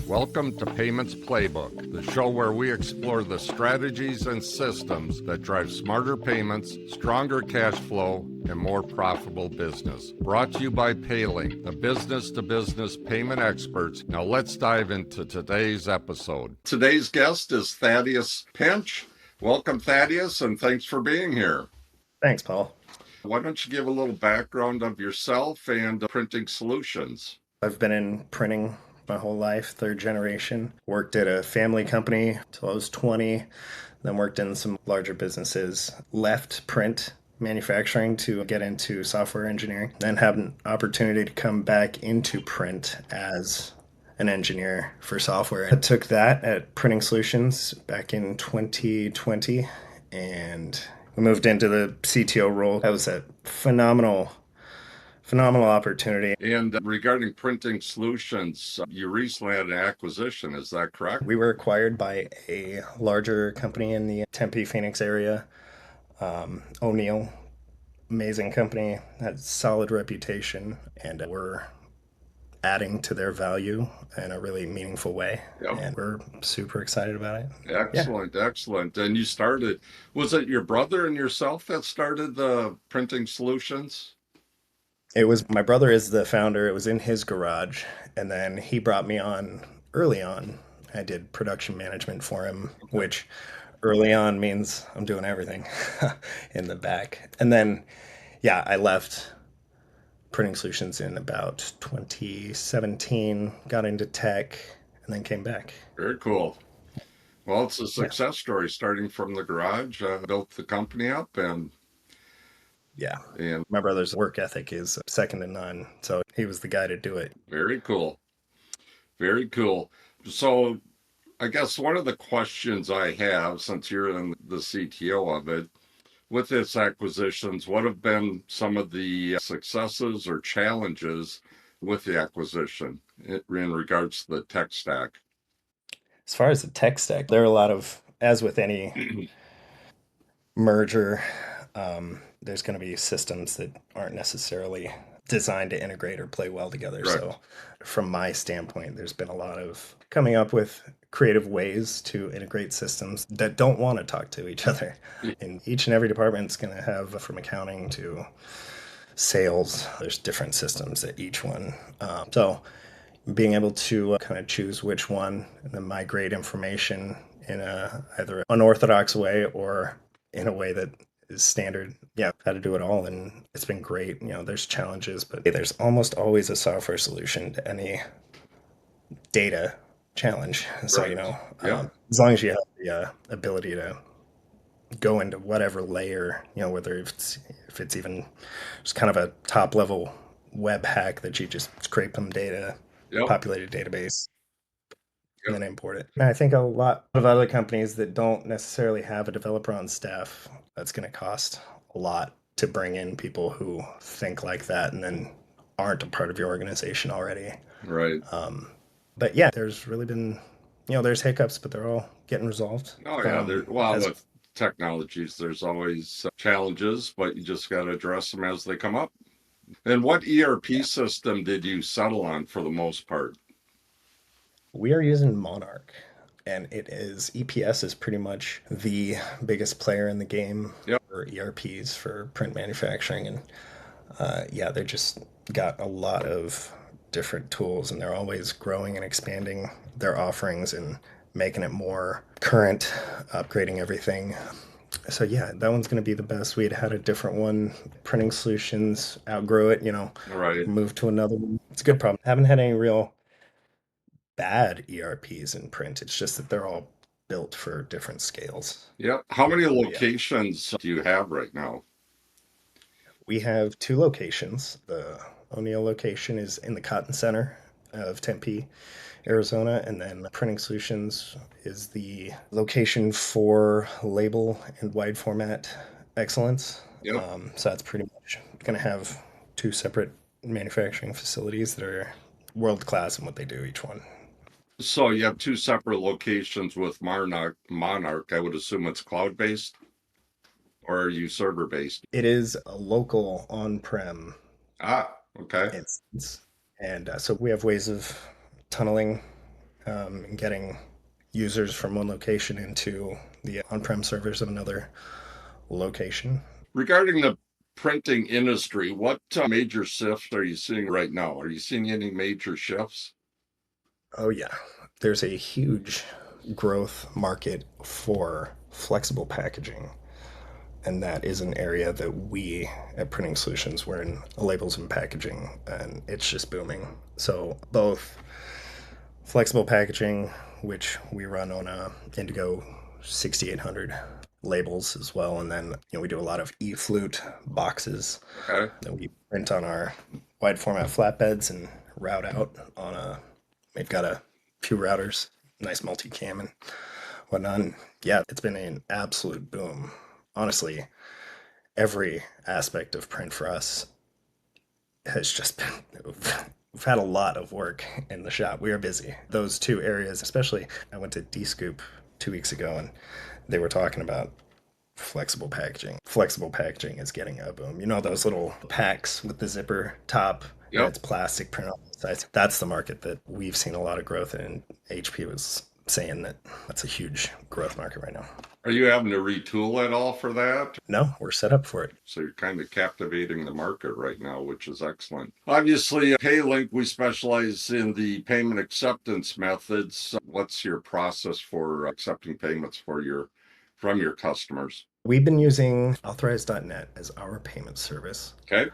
Welcome to Payments Playbook, the show where we explore the strategies and systems that drive smarter payments, stronger cash flow, and more profitable business. Brought to you by Paylink, the business-to-business payment experts. Now let's dive into today's episode. Today's guest is Thaddeus Pinch. Welcome, Thaddeus, and thanks for being here. Thanks, Paul. Why don't you give a little background of yourself and Printing Solutions? I've been in printing my whole life, third generation. Worked at a family company till I was 20, then worked in some larger businesses. Left print manufacturing to get into software engineering, then had an opportunity to come back into print as an engineer for software. I took that at Printing Solutions back in 2020, and we moved into the CTO role. That was a phenomenal opportunity. And regarding Printing Solutions, you recently had an acquisition, is that correct? We were acquired by a larger company in the Tempe, Phoenix area, O'Neill. Amazing company, had solid reputation, and we're adding to their value in a really meaningful way. Yep. And we're super excited about it. Excellent, excellent. And you started, was it your brother and yourself that started the Printing Solutions? It was, my brother is the founder. It was in his garage, and then he brought me on early on. I did production management for him, which early on means I'm doing everything in the back. And then, yeah, I left Printing Solutions in about 2017, got into tech, and then came back. Very cool. Well, it's a success story starting from the garage, built the company up, and yeah. And my brother's work ethic is second to none. So he was the guy to do it. Very cool. Very cool. So I guess one of the questions I have, since you're in the CTO of it, with its acquisitions, what have been some of the successes or challenges with the acquisition in regards to the tech stack? As far as the tech stack, there are a lot of, as with any merger, there's going to be systems that aren't necessarily designed to integrate or play well together. Right. So from my standpoint, there's been a lot of coming up with creative ways to integrate systems that don't want to talk to each other. And each and every department is going to have, from accounting to sales, there's different systems at each one. So being able to kind of choose which one and then migrate information in either an unorthodox way or in a way that is standard. Yeah, I've had to do it all, and it's been great. You know, there's challenges, but there's almost always a software solution to any data challenge. So, Right. you know, Yeah. as long as you have the ability to go into whatever layer, you know, whether if it's even just kind of a top level web hack that you just scrape some data, Yep. populated database, Yep. and then import it. And I think a lot of other companies that don't necessarily have a developer on staff, that's going to cost a lot to bring in people who think like that and then aren't a part of your organization already. Right. But yeah, there's really been, you know, there's hiccups, but they're all getting resolved. Oh, yeah. With technologies, there's always challenges, but you just got to address them as they come up. And what ERP system did you settle on for the most part? We are using Monarch, and it is EPS is pretty much the biggest player in the game. Yep. For ERPs for print manufacturing, and yeah, they just got a lot of different tools, and they're always growing and expanding their offerings and making it more current, upgrading everything. So yeah, that one's going to be the best. We had a different one, Printing Solutions, outgrow it, you know, Right. move to another one. It's a good problem. Haven't had any real bad ERPs in print. It's just that they're all built for different scales. Yep. How many locations do you have right now? We have 2 locations. The O'Neill location is in the Cotton Center of Tempe, Arizona, and then Printing Solutions is the location for label and wide format excellence. Yep. So that's pretty much going to have 2 separate manufacturing facilities that are world class in what they do, each one. So you have 2 separate locations with Monarch. I would assume it's cloud-based, or are you server-based? It is a local on-prem Ah, okay. instance. And so we have ways of tunneling and getting users from one location into the on-prem servers of another location. Regarding the printing industry, what major shifts are you seeing right now? Are you seeing any major shifts? Oh, yeah. There's a huge growth market for flexible packaging. And that is an area that we at Printing Solutions, we're in labels and packaging, and it's just booming. So both flexible packaging, which we run on a Indigo 6800 labels as well, and then we do a lot of e-flute boxes Okay. that we print on our wide format flatbeds and route out on a. We've got a few routers, nice multicam and whatnot. And yeah, it's been an absolute boom. Honestly, every aspect of print for us has just been. We've had a lot of work in the shop. We are busy. Those two areas, especially, I went to D-Scoop 2 weeks ago and they were talking about flexible packaging. Flexible packaging is getting a boom. You know those little packs with the zipper top and Yep. it's plastic print on the sides. That's the market that we've seen a lot of growth in. HP was saying that that's a huge growth market right now. Are you having to retool at all for that? No, we're set up for it. So you're kind of captivating the market right now, which is excellent. Obviously, PayLink, we specialize in the payment acceptance methods. What's your process for accepting payments from your customers? We've been using Authorize.net as our payment service, Okay.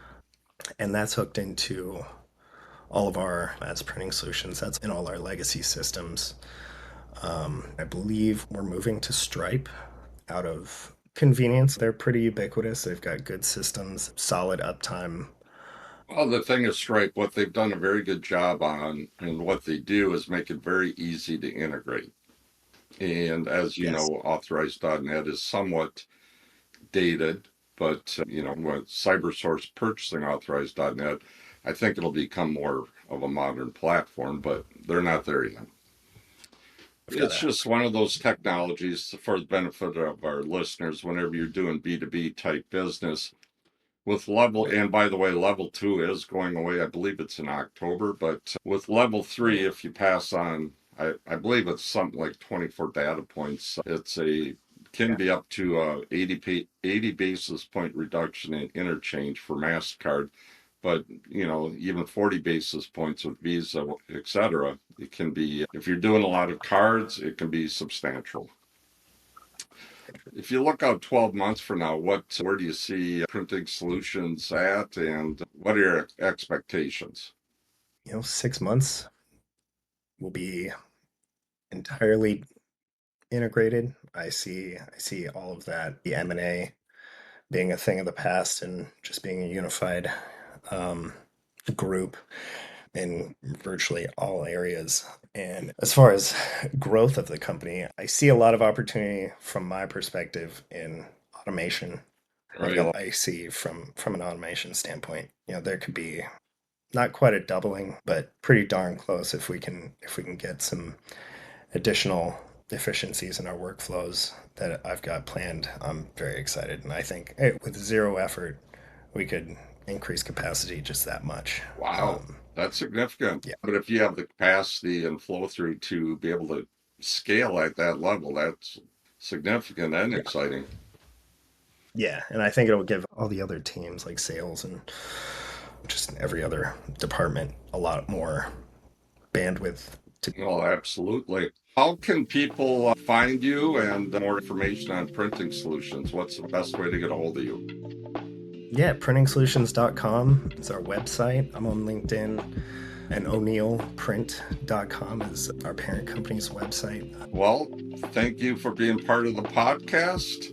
and that's hooked into all of our ads printing solutions. That's in all our legacy systems. I believe we're moving to Stripe out of convenience. They're pretty ubiquitous. They've got good systems, solid uptime. Well, the thing is, Stripe, what they've done a very good job on, and what they do is make it very easy to integrate. And as you Yes. know, Authorize.net is somewhat dated, but with CyberSource purchasing Authorize.net, I think it'll become more of a modern platform, but they're not there yet. We've got It's just one of those technologies for the benefit of our listeners whenever you're doing B2B type business with level, and by the way, level two is going away. I believe it's in October, but with level three, if you pass on, I believe it's something like 24 data points. Can yeah. be up to 80 basis point reduction in interchange for MasterCard. But even 40 basis points with Visa, etc. It can be, if you're doing a lot of cards, it can be substantial. If you look out 12 months from now, where do you see printing solutions at, and what are your expectations? 6 months will be entirely integrated. I see all of that, the M&A being a thing of the past and just being a unified um, group in virtually all areas. And as far as growth of the company, I see a lot of opportunity from my perspective in automation. Right. I see from an automation standpoint, there could be not quite a doubling, but pretty darn close if we can get some additional efficiencies in our workflows that I've got planned. I'm very excited, and I think with zero effort, we could increase capacity just that much. Wow, that's significant. Yeah, But if you have the capacity and flow through to be able to scale at that level, that's significant and yeah, exciting. yeah, and I think it'll give all the other teams like sales and just every other department a lot more bandwidth to. Well, absolutely. How can people find you and more information on printing solutions? What's the best way to get a hold of you? Yeah, printingsolutions.com is our website. I'm on LinkedIn, and o'neillprint.com is our parent company's website. Well, thank you for being part of the podcast.